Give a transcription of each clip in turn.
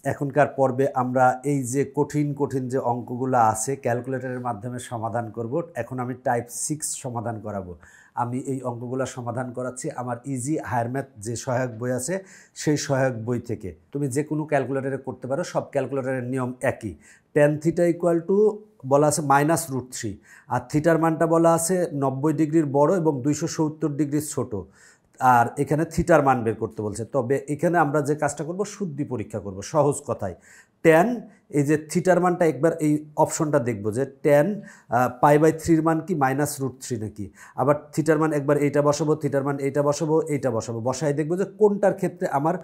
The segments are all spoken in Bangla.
এখনকার পর্বে আমরা এই যে কঠিন কঠিন যে অঙ্কগুলো আছে ক্যালকুলেটরের মাধ্যমে সমাধান করব। এখন আমি টাইপ 6 সমাধান করাবো। আমি এই অঙ্কগুলো সমাধান করাচ্ছি আমার ইজি হায়ার ম্যাথ যে সহায়ক বই আছে সেই সহায়ক বই থেকে। তুমি যে কোনো ক্যালকুলেটরে করতে পারো, সব ক্যালকুলেটরের নিয়ম একই। ট্যান থিটা ইকুয়াল টু বলা আছে -√3, আর থিটার মানটা বলা আছে 90 ডিগ্রির বড় এবং 270 ডিগ্রির ছোট। আর এখানে থিটার মান বের করতে বলছে। তবে এখানে আমরা যে কাজটা করব, শুদ্ধি পরীক্ষা করব। সহজ কথায় ট্যান, এই যে থিটার মানটা একবার এই অপশনটা দেখব যে ট্যান π/3 মান কি -√3 নাকি। আবার থিটার মান একবার এইটা বসাবো, থিটার মান এইটা বসাবো, এইটা বসাবো, বসাই দেখব যে কোনটার ক্ষেত্রে আমার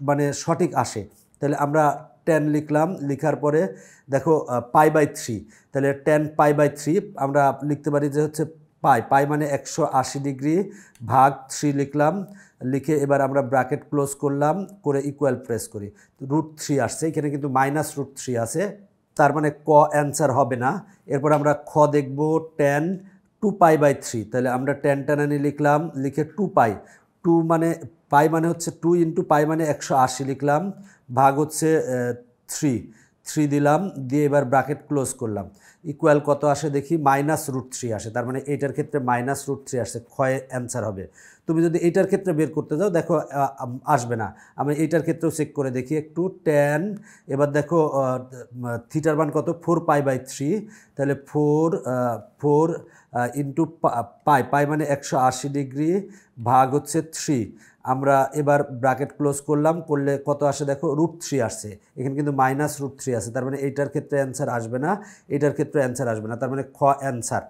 মানে সঠিক আসে। তাহলে আমরা ট্যান লিখলাম, লিখার পরে দেখো π/3, তাহলে ট্যান π/3 আমরা লিখতে পারি যে হচ্ছে পাই মানে 180 ডিগ্রি ভাগ 3 লিখলাম, লিখে এবার আমরা ব্র্যাকেট ক্লোজ করলাম, করে ইকুয়াল প্রেস করি। √3 আসছে, এখানে কিন্তু -√3 আছে, তার মানে ক অ্যান্সার হবে না। এরপর আমরা খ দেখব, ট্যান 2π/3, তাহলে আমরা ট্যান টানানি লিখলাম, লিখে 2π, 2 মানে পাই মানে হচ্ছে 2 × পাই মানে 180 লিখলাম, ভাগ হচ্ছে 3 দিলাম, দিয়ে এবার ব্র্যাকেট ক্লোজ করলাম। ইকুয়াল কত আসে দেখি, -√3 আসে, তার মানে এইটার ক্ষেত্রে -√3 আসে, ক্ষয়ে অ্যান্সার হবে। তুমি যদি এইটার ক্ষেত্রে বের করতে যাও দেখো আসবে না। আমি এইটার ক্ষেত্রেও চেক করে দেখি একটু। ট্যান, এবার দেখো থিটার মান কত, 4π/3, তাহলে 4 ইন্টু পাই মানে 180 ডিগ্রি ভাগ হচ্ছে 3। আমরা এবার ব্র্যাকেট ক্লোজ করলাম, করলে কত আসে দেখো, √3 আসছে। এখানে কিন্তু -√3 আছে, তার মানে এইটার ক্ষেত্রে অ্যান্সার আসবে না, এইটার ক্ষেত্রে অ্যান্সার আসবে না, তার মানে খ অ্যান্সার।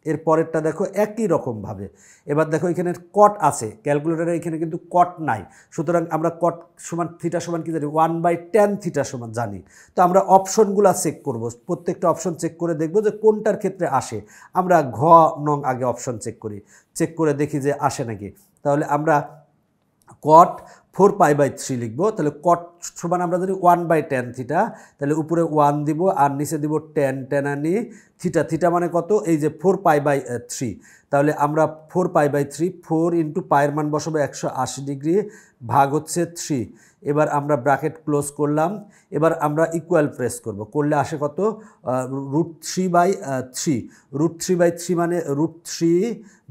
এর পরেরটা দেখো একই রকমভাবে। এবার দেখো এখানে কট আছে, ক্যালকুলেটরে এখানে কিন্তু কট নাই, সুতরাং আমরা কট সমান থিটা সমান কি জানি, 1/tan থিটা সমান জানি। তো আমরা অপশনগুলো চেক করব, প্রত্যেকটা অপশন চেক করে দেখব যে কোনটার ক্ষেত্রে আসে। আমরা ঘ নং আগে অপশন চেক করি, চেক করে দেখি যে আসে নাকি। তাহলে আমরা কট 4π/3 লিখব, তাহলে কট সমান আমরা জানি 1/tan থিটা, তাহলে উপরে 1 দিব আর নিচে দিব ট্যান টানানি থিটা মানে কত, এই যে 4π/3, তাহলে আমরা 4π/3, 4 × পায়ের মান বসাবো 180 ডিগ্রি ভাগ হচ্ছে 3। এবার আমরা ব্র্যাকেট ক্লোজ করলাম, এবার আমরা ইকুয়াল প্রেস করব, করলে আসে কত, √3/3, √3/3 মানে √3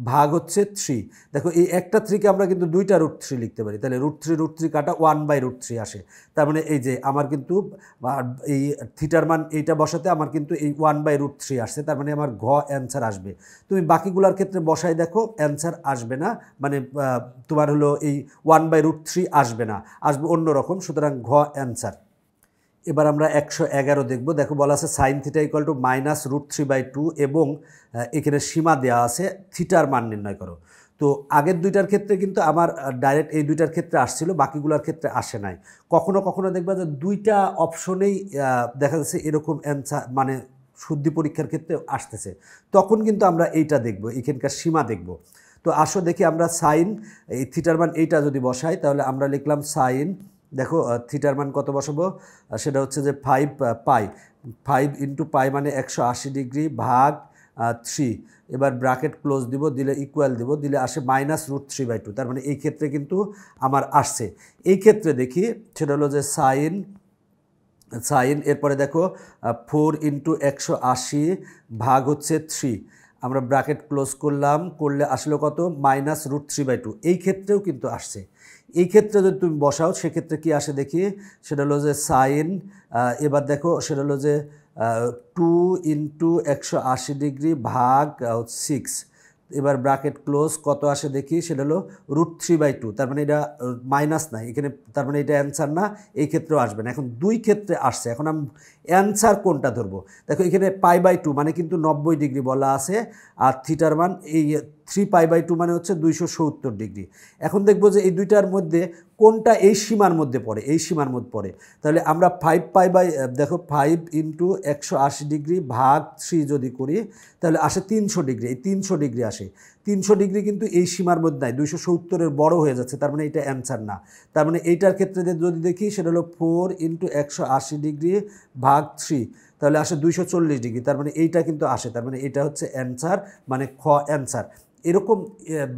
ভাগ হচ্ছে 3। দেখো এই একটা 3কে আমরা কিন্তু দুইটা √3 লিখতে পারি, তাহলে √3 কাটা 1/√3 আসে। তার মানে এই যে আমার কিন্তু এই থিটার মান এইটা বসাতে আমার কিন্তু এই 1/√3 আসছে, তার মানে আমার ঘ অ্যান্সার আসবে। তুমি বাকিগুলোর ক্ষেত্রে বসাই দেখো অ্যান্সার আসবে না, মানে তোমার হলো এই 1/√3 আসবে না, আসবে অন্যরকম, সুতরাং ঘ অ্যান্সার। এবার আমরা 111 দেখব। দেখো বলা আছে সাইন থিটা ইকুয়াল টু -√3/2 এবং এখানে সীমা দেওয়া আছে, থিটার মান নির্ণয় করো। তো আগের দুইটার ক্ষেত্রে কিন্তু আমার ডাইরেক্ট এই দুইটার ক্ষেত্রে আসছিল, বাকিগুলোর ক্ষেত্রে আসে নাই। কখনো কখনো দেখবা যে দুইটা অপশনেই দেখা যাচ্ছে এরকম অ্যান্সার, মানে শুদ্ধি পরীক্ষার ক্ষেত্রে আসতেছে, তখন কিন্তু আমরা এইটা দেখব, এখানকার সীমা দেখব। তো আসো দেখি আমরা সাইন এই থিটার মান এইটা যদি বসাই, তাহলে আমরা লিখলাম সাইন, দেখো থিটার মান কত বসাবো, সেটা হচ্ছে যে 5π, 5 × পাই মানে 180 ডিগ্রি ভাগ 3। এবার ব্র্যাকেট ক্লোজ দিব, দিলে ইকুয়াল দিব, দিলে আসে -√3/2, তার মানে এই ক্ষেত্রে কিন্তু আমার আসছে। এই ক্ষেত্রে দেখি সেটা হলো যে সাইন, এরপরে দেখো 4 × 180 ভাগ হচ্ছে 3, আমরা ব্র্যাকেট ক্লোজ করলাম, করলে আসলে কত, -√3/2। এই ক্ষেত্রেও কিন্তু আসছে। এই ক্ষেত্রে যদি তুমি বসাও সেক্ষেত্রে কি আসে দেখি, সেটা হলো যে সাইন, এবার দেখো সেটা হলো যে 2 × 180 ডিগ্রি ভাগ 6, এবার ব্র্যাকেট ক্লোজ, কত আসে দেখি, সেটা হলো √3/2, তার মানে এটা মাইনাস নাই এখানে, তার মানে এটা অ্যান্সার না, এই ক্ষেত্রেও আসবে না। এখন দুই ক্ষেত্রে আসছে, এখন আমি অ্যান্সার কোনটা ধরবো। দেখো এখানে π/2 মানে কিন্তু 90 ডিগ্রি বলা আছে, আর থিটার মান এই 3π/2 মানে হচ্ছে 270 ডিগ্রি। এখন দেখবো যে এই দুইটার মধ্যে কোনটা এই সীমার মধ্যে পড়ে, এই সীমার মধ্যে পড়ে। তাহলে আমরা 5π/, দেখো 5 × 180 ডিগ্রি ভাগ 3 যদি করি, তাহলে আসে 300 ডিগ্রি, এই 300 ডিগ্রি আসে। 300 ডিগ্রি কিন্তু এই সীমার মধ্যে নাই, 270-এর বড় হয়ে যাচ্ছে, তার মানে এটা অ্যান্সার না। তার মানে এইটার ক্ষেত্রে যদি দেখি সেটা হলো 4 × 180 ডিগ্রি ভাগ 3, তাহলে আসে 240 ডিগ্রি, তার মানে এইটা কিন্তু আসে, তার মানে এটা হচ্ছে অ্যান্সার, মানে খ অ্যান্সার। এরকম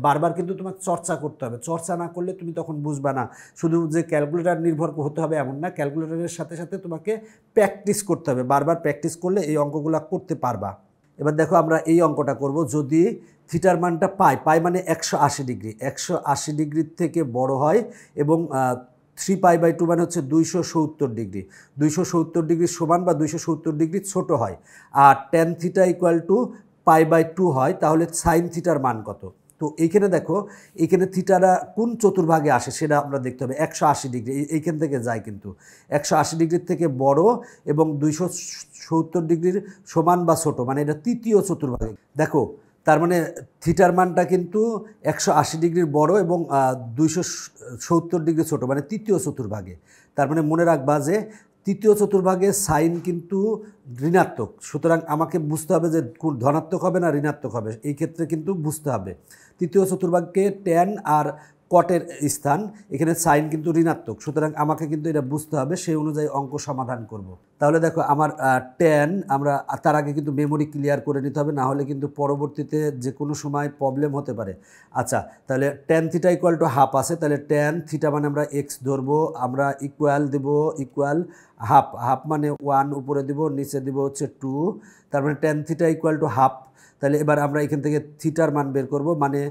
বারবার কিন্তু তোমাকে চর্চা করতে হবে, চর্চা না করলে তুমি তখন বুঝবা না। শুধু যে ক্যালকুলেটর নির্ভর হতে হবে এমন না, ক্যালকুলেটরের সাথে সাথে তোমাকে প্র্যাকটিস করতে হবে, বারবার প্র্যাকটিস করলে এই অঙ্কগুলো করতে পারবা। এবার দেখো আমরা এই অঙ্কটা করব, যদি থিটার মানটা পাই মানে 180 ডিগ্রি, 180 ডিগ্রির থেকে বড় হয় এবং 3π/2 মানে হচ্ছে 270 ডিগ্রি, 270 ডিগ্রি সমান বা 270 ডিগ্রি ছোট হয়, আর tan থিটা ইকুয়াল টু π/2 হয়, তাহলে সাইন থিটার মান কত? তো এইখানে দেখো, এইখানে থিটারা কোন চতুর্ভাগে আসে সেটা আমরা দেখতে হবে। 180 ডিগ্রি এইখান থেকে যায়, কিন্তু 180 ডিগ্রির থেকে বড় এবং 270 ডিগ্রির সমান বা ছোট, মানে এটা তৃতীয় চতুর্ভাগে। দেখো তার মানে থিটার মানটা কিন্তু 180 ডিগ্রির বড় এবং 270 ডিগ্রি ছোট, মানে তৃতীয় চতুর্ভাগে। তার মানে মনে রাখবা যে তৃতীয় চতুর্ভাগে সাইন কিন্তু ঋণাত্মক, সুতরাং আমাকে বুঝতে হবে যে ধনাত্মক হবে না ঋণাত্মক হবে, এই ক্ষেত্রে কিন্তু বুঝতে হবে। তৃতীয় চতুর্ভাগে ট্যান আর কটের স্থান, এখানে সাইন কিন্তু ঋণাত্মক, সুতরাং আমাকে কিন্তু এটা বুঝতে হবে, সেই অনুযায়ী অঙ্ক সমাধান করব। তাহলে দেখো আমার ট্যান, আমরা তার আগে কিন্তু মেমোরি ক্লিয়ার করে নিতে হবে, না হলে কিন্তু পরবর্তীতে যে কোনো সময় প্রবলেম হতে পারে। আচ্ছা, তাহলে tan theta equal to half আছে, তাহলে ট্যান থিটা মানে আমরা এক্স ধরবো, আমরা ইকুয়াল দেব ইকুয়াল হাফ, হাফ মানে 1 উপরে দিব, নিচে দিব হচ্ছে 2, তার মানে tan theta equal to half. তাহলে এবার আমরা এখান থেকে থিটার মান বের করব, মানে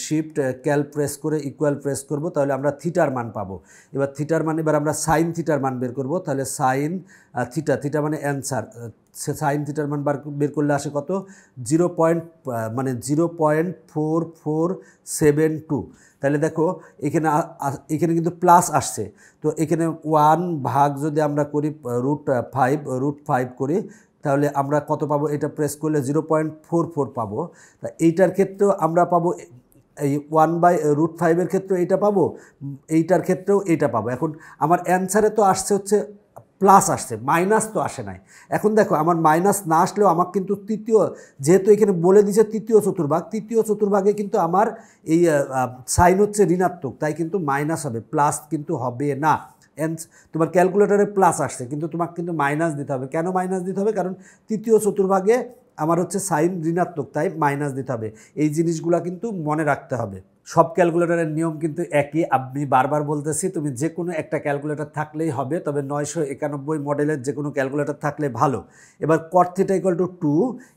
শিফট ক্যাল প্রেস করে ইকুয়াল প্রেস করব, তাহলে আমরা থিটার মান পাবো। এবার থিটার মান, এবার আমরা সাইন থিটার মান বের করব, তাহলে সাইন থিটা, থিটা মানে অ্যান্সার, সাইন থিটার মান বের করলে আসে কত? 0.4472। তাহলে দেখো এখানে এখানে কিন্তু প্লাস আসছে, তো এখানে 1 ভাগ যদি আমরা করি √5 করি, তাহলে আমরা কত পাবো? এটা প্রেস করলে 0.44 পাবো। তা এইটার ক্ষেত্রেও আমরা পাবো, এই 1/√5 ক্ষেত্রেও এইটা পাবো, এইটার ক্ষেত্রেও এইটা পাবো। এখন আমার অ্যান্সারে তো আসছে হচ্ছে প্লাস আসছে, মাইনাস তো আসে নাই। এখন দেখো আমার মাইনাস না আসলেও আমার কিন্তু তৃতীয়, যেহেতু এখানে বলে দিয়েছে তৃতীয় চতুর্ভাগ, তৃতীয় চতুর্ভাগে কিন্তু আমার এই সাইন হচ্ছে ঋণাত্মক, তাই কিন্তু মাইনাস হবে, প্লাস কিন্তু হবে না। তোমার ক্যালকুলেটরে প্লাস আসছে, কিন্তু তোমাকে কিন্তু মাইনাস দিতে হবে। কেন মাইনাস দিতে হবে? কারণ তৃতীয় চতুর্ভাগে আমার হচ্ছে সাইন ঋণাত্মক, তাই মাইনাস দিতে হবে। এই জিনিসগুলো কিন্তু মনে রাখতে হবে। সব ক্যালকুলেটরের নিয়ম কিন্তু একই, আমি বারবার বলতেছি, তুমি যে কোনো একটা ক্যালকুলেটর থাকলেই হবে, তবে 991 মডেলের যে কোনো ক্যালকুলেটর থাকলে ভালো। এবার কট থিটা ইকুয়াল টু 2,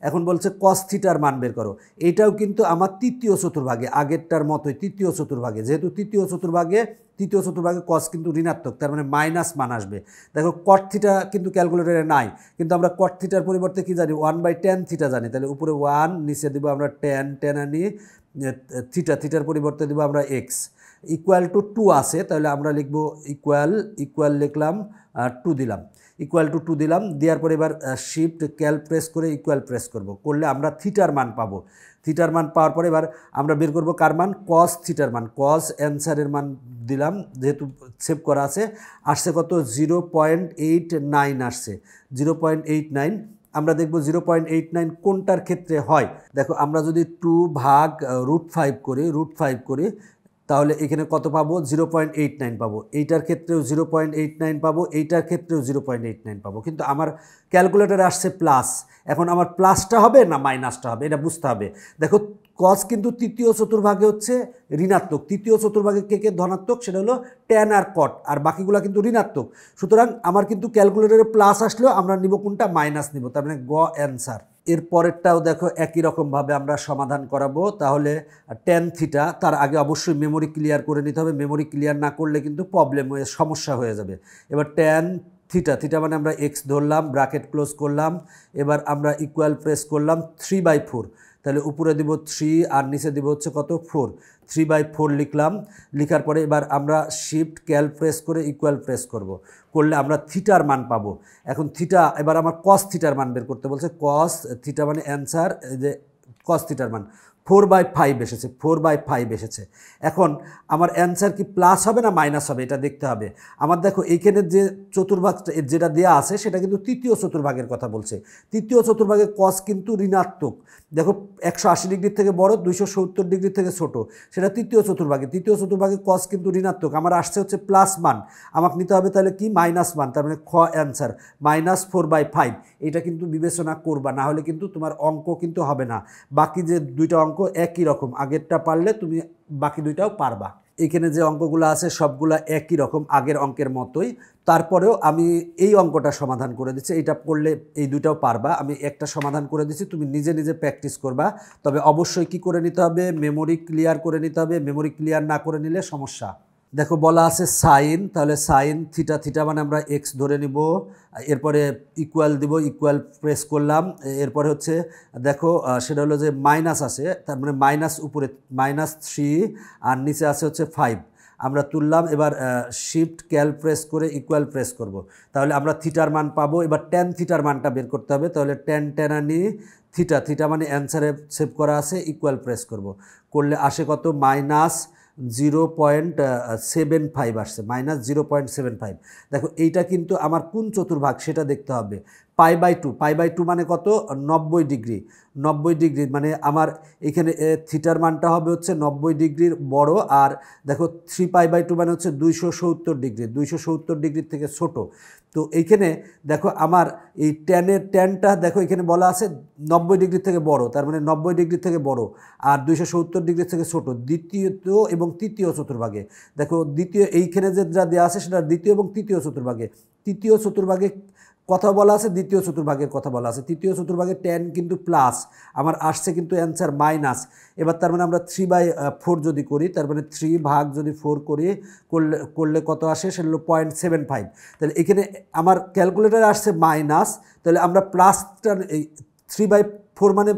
এখন বলছে কস থিটার মান বের করো। এইটাও কিন্তু আমার তৃতীয় চতুর্ভাগে, আগেরটার মতোই তৃতীয় চতুর্ভাগে, যেহেতু তৃতীয় চতুর্ভাগে কস কিন্তু ঋণাত্মক, তার মানে মাইনাস মান আসবে। দেখো কট থিটা কিন্তু ক্যালকুলেটরে নাই, কিন্তু আমরা কট থিটার পরিবর্তে কি জানি? 1/tan থিটা জানি, তাহলে উপরে 1, নিচে দিব আমরা tan আনি থিটার পরিবর্তে দিব আমরা এক্স, ইকুয়াল টু 2 আছে, তাহলে আমরা লিখব ইকুয়াল লিখলাম 2 দিলাম, ইকুয়াল টু 2 দিলাম, দেওয়ার পরে এবার শিফট ক্যাল প্রেস করে ইকুয়াল প্রেস করলে আমরা থিটার মান পাবো। থিটার মান পাওয়ার পরে এবার আমরা বের করব কার মান? কস থিটার মান। কস অ্যান্সারের মান দিলাম, যেহেতু সেভ করা আছে। আসছে কত? 0.89 আসছে, 0.89। আমরা দেখব 0.89 কোনটার ক্ষেত্রে হয়। দেখো আমরা যদি 2 ভাগ √5 করি, তাহলে এখানে কত পাবো? 0.89 পাবো। এইটার ক্ষেত্রেও 0.89 পাবো, এইটার ক্ষেত্রেও 0.89 পাবো, কিন্তু আমার ক্যালকুলেটরে আসছে প্লাস। এখন আমার প্লাসটা হবে না মাইনাসটা হবে, এটা বুঝতে হবে। দেখো কস কিন্তু তৃতীয় চতুর্ভাগে হচ্ছে ঋণাত্মক, তৃতীয় চতুর্ভাগে কে ধনাত্মক? সেটা হলো ট্যান আর কট, আর বাকিগুলো কিন্তু ঋণাত্মক। সুতরাং আমার কিন্তু ক্যালকুলেটরে প্লাস আসলেও আমরা নিব কোনটা? মাইনাস নিব, তার মানে গ অ্যান্সার। এর পরেরটাও দেখো একই রকমভাবে আমরা সমাধান করাবো। তাহলে ট্যান থিটা, তার আগে অবশ্যই মেমোরি ক্লিয়ার করে নিতে হবে, মেমোরি ক্লিয়ার না করলে কিন্তু সমস্যা হয়ে যাবে। এবার ট্যান থিটা মানে আমরা এক্স ধরলাম, ব্র্যাকেট ক্লোজ করলাম, এবার আমরা ইকুয়াল প্রেস করলাম 3/4, তাহলে উপরে দিব 3 আর নিচে দিব হচ্ছে কত? 4, 3/4 লিখলাম। লিখার পরে এবার আমরা শিফট ক্যাল প্রেস করে ইকুয়াল প্রেস করলে আমরা থিটার মান পাবো। এখন থিটা, এবার আমার কস থিটার মান বের করতে বলছে। কস থিটা মানে অ্যান্সার, এই যে কস থিটার মান, 4/5 এসেছে, 4/5 এসেছে। এখন আমার অ্যান্সার কি প্লাস হবে না মাইনাস হবে এটা দেখতে হবে। আমার দেখো এইখানে যে চতুর্ভাগ যেটা দেওয়া আছে সেটা কিন্তু তৃতীয় চতুর্ভাগের কথা বলছে। তৃতীয় চতুর্ভাগের কস কিন্তু ঋণাত্মক। দেখো 180 ডিগ্রির থেকে বড়, 270 ডিগ্রি থেকে ছোট, সেটা তৃতীয় চতুর্ভাগে। তৃতীয় চতুর্ভাগে কস কিন্তু ঋণাত্মক। আমার আসছে হচ্ছে প্লাস মান, আমাকে নিতে হবে তাহলে কি মাইনাস মান, তার মানে খ অ্যান্সার -4/5। এটা কিন্তু বিবেচনা করবা, না হলে কিন্তু তোমার অঙ্ক কিন্তু হবে না। বাকি যে দুইটা অঙ্ক একই রকম, আগেরটা পারলে তুমি বাকি দুইটাও পারবা। এখানে যে অঙ্কগুলো আছে সবগুলো একই রকম, আগের অঙ্কের মতোই। তারপরেও আমি এই অঙ্কটা সমাধান করে দিচ্ছি, এটা করলে এই দুইটাও পারবা। আমি একটা সমাধান করে দিচ্ছি, তুমি নিজে নিজে প্র্যাকটিস করবা। তবে অবশ্যই কি করে নিতে হবে, মেমোরি ক্লিয়ার করে নিতে হবে। মেমোরি ক্লিয়ার না করে নিলে সমস্যা। দেখো বলা আছে সাইন, তাহলে সাইন থিটা, থিটা মানে আমরা এক্স ধরে নিব, এরপরে ইকুয়াল দিব, ইকুয়াল প্রেস করলাম। এরপরে হচ্ছে দেখো সেটা হলো যে মাইনাস আছে, তার মানে মাইনাস উপরে -3 আর নিচে আছে হচ্ছে 5, আমরা তুললাম। এবার শিফট ক্যাল প্রেস করে ইকুয়াল প্রেস করব, তাহলে আমরা থিটার মান পাবো। এবার ট্যান থিটার মানটা বের করতে হবে, তাহলে ট্যান ট্যানানি থিটা, থিটা মানে অ্যান্সারে সেভ করা আছে, ইকুয়াল প্রেস করব, করলে আসে কত -0.75 আসছে, -0.75। দেখো এইটা কিন্তু আমার কোন চতুর্ভাগ সেটা দেখতে হবে। π/2, π/2 মানে কত 90 ডিগ্রি, 90 ডিগ্রি মানে আমার এখানে থিটার মানটা হবে হচ্ছে 90 ডিগ্রির বড়। আর দেখো 3π/2 মানে হচ্ছে 270 ডিগ্রি, 270 ডিগ্রির থেকে ছোট। তো এইখানে দেখো আমার এই ট্যানটা দেখো এখানে বলা আছে 90 ডিগ্রি থেকে বড়, তার মানে 90 ডিগ্রি থেকে বড় আর 270 ডিগ্রি থেকে ছোট, দ্বিতীয় এবং তৃতীয় চতুর্ভাগে। দেখো দ্বিতীয় এইখানে যে যা দেওয়া আছে সেটা দ্বিতীয় এবং তৃতীয় চতুর্ভাগে। তৃতীয় চতুর্ভাগে কথা বলা আছে, দ্বিতীয় চতুর্ভাগের কথা বলা আছে। তৃতীয় চতুর্ভাগে ট্যান কিন্তু প্লাস, আমার আসছে কিন্তু অ্যান্সার মাইনাস। এবার তার মানে আমরা 3/4 যদি করি, তার মানে 3 ভাগ যদি 4 করি, করলে কত আসে সেটা হলো 0.75। তাহলে এখানে আমার ক্যালকুলেটারে আসছে মাইনাস, তাহলে আমরা প্লাসটা এই 3/4 মানে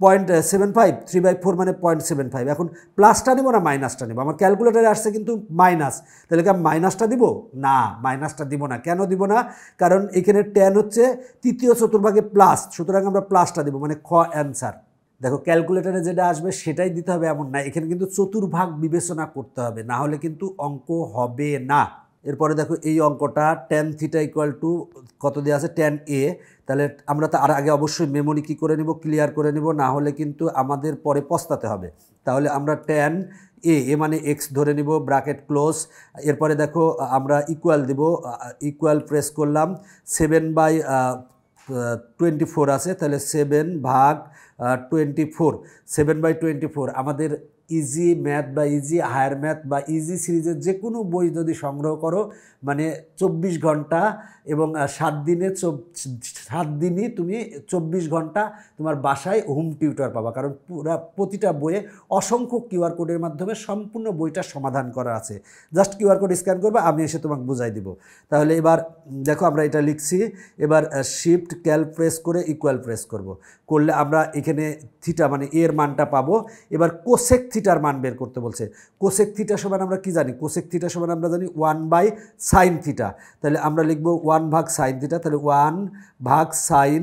0.75, 3/4 মানে 0.75। এখন প্লাসটা নেব না মাইনাসটা নেব, আমার ক্যালকুলেটারে আসছে কিন্তু মাইনাস, তাহলে কি আমি মাইনাসটা দিব না, মাইনাসটা দিব না। কেন দিব না, কারণ এখানে ট্যান হচ্ছে তৃতীয় চতুর্ভাগে প্লাস, সুতরাং আমরা প্লাসটা দিব, মানে খ অ্যান্সার। দেখো ক্যালকুলেটারে যেটা আসবে সেটাই দিতে হবে এমন না, এখানে কিন্তু চতুর্ভাগ বিবেচনা করতে হবে, না হলে কিন্তু অঙ্ক হবে না। এরপরে দেখো এই অঙ্কটা ট্যান থিটা ইকুয়াল টু কত দেওয়া আছে, ট্যান এ। তাহলে আমরা তার আগে অবশ্যই মেমোরি কী করে নিব, ক্লিয়ার করে নিব, না হলে কিন্তু আমাদের পরে পস্তাতে হবে। তাহলে আমরা ট্যান এ মানে এক্স ধরে নিব, ব্র্যাকেট ক্লোজ। এরপরে দেখো আমরা ইকুয়াল দিব, ইকুয়াল প্রেস করলাম। 7/24 আছে, তাহলে 7/24, 7/24 আমাদের ইজি ম্যাথ বা ইজি হায়ার ম্যাথ বা ইজি সিরিজের যে কোনো বই যদি সংগ্রহ করো, মানে 24 ঘন্টা এবং 7 দিনই তুমি 24 ঘন্টা তোমার বাসায় হোম টিউটর পাবা, কারণ প্রতিটা বইয়ে অসংখ্য কিউআর কোডের মাধ্যমে সম্পূর্ণ বইটা সমাধান করা আছে। জাস্ট কিউআর কোড স্ক্যান করবে, আমি এসে তোমাকে বুঝাই দিব। তাহলে এবার দেখো আমরা এটা লিখছি, এবার শিফট ক্যাল প্রেস করে ইকুয়াল প্রেস করব, করলে আমরা এখানে থিটা মানে এর মানটা পাবো। এবার কোসেক থিটার মান বের করতে বলছে। কোসেক থিটা সমান আমরা কি জানি, কোসেক থিটা সমান আমরা জানি 1/sin থিটা। তাহলে আমরা লিখব 1/sin থিটা, তাহলে 1/sin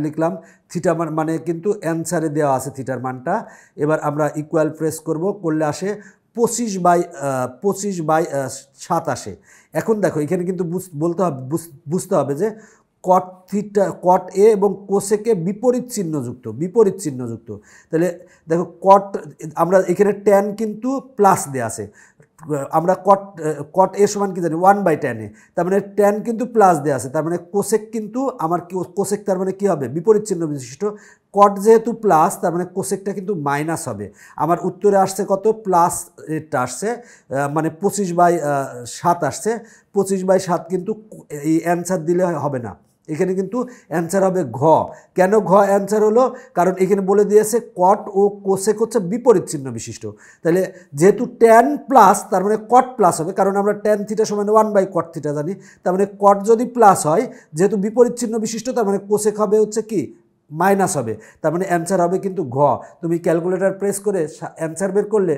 লিখলাম। থিটা মানে কিন্তু অ্যান্সারে দেওয়া আছে থিটার মানটা। এবার আমরা ইকুয়াল প্রেস করব, করলে আসে 25/7 আসে। এখন দেখো এখানে কিন্তু বুঝতে হবে যে কট থিটা, কট এ এবং কোসেকে বিপরীত চিহ্নযুক্ত। তাহলে দেখো আমরা এখানে ট্যান কিন্তু প্লাস দেওয়া আছে, আমরা কট এ সমান কি জানি 1/tan এ, তার মানে ট্যান কিন্তু প্লাস দেওয়া আছে, তার মানে কোসেক কিন্তু আমার কোসেক তার মানে কি হবে বিপরীত চিহ্ন বিশিষ্ট। কট যেহেতু প্লাস, তার মানে কোসেকটা কিন্তু মাইনাস হবে। আমার উত্তরে আসছে কত, প্লাস এটা আসছে, মানে 25/7 আসছে। 25/7 কিন্তু এই অ্যান্সার দিলে হবে না, এখানে কিন্তু অ্যান্সার হবে ঘ। কেন ঘ অ্যান্সার হলো, কারণ এখানে বলে দিয়েছে কট ও কোসেক হচ্ছে বিপরীত চিহ্ন বিশিষ্ট। তাহলে যেহেতু ট্যান প্লাস, তার মানে কট প্লাস হবে, কারণ আমরা ট্যান থিটা সমান 1/cot থিটা জানি। তার মানে কট যদি প্লাস হয়, যেহেতু বিপরীত চিহ্ন বিশিষ্ট, তার মানে কোসেক হবে হচ্ছে কি মাইনাস হবে, তার মানে অ্যান্সার হবে কিন্তু ঘ। তুমি ক্যালকুলেটর প্রেস করে অ্যান্সার বের করলে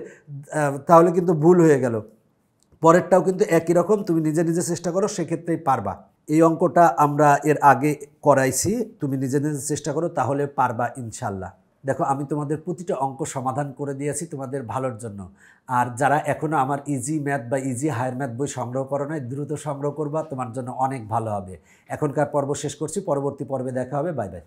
তাহলে কিন্তু ভুল হয়ে গেল। পরেরটাও কিন্তু একই রকম, তুমি নিজে নিজে চেষ্টা করো, সেক্ষেত্রেই পারবা। এই অঙ্কটা আমরা এর আগে করাইছি, তুমি নিজে নিজে চেষ্টা করো, তাহলে পারবা ইনশাল্লাহ। দেখো আমি তোমাদের প্রতিটা অঙ্ক সমাধান করে দিয়েছি তোমাদের ভালোর জন্য। আর যারা এখনও আমার ইজি ম্যাথ বা ইজি হায়ার ম্যাথ বই সংগ্রহ করো নাই, দ্রুত সংগ্রহ করবা, তোমার জন্য অনেক ভালো হবে। এখনকার পর্ব শেষ করছি, পরবর্তী পর্বে দেখা হবে। Bye bye.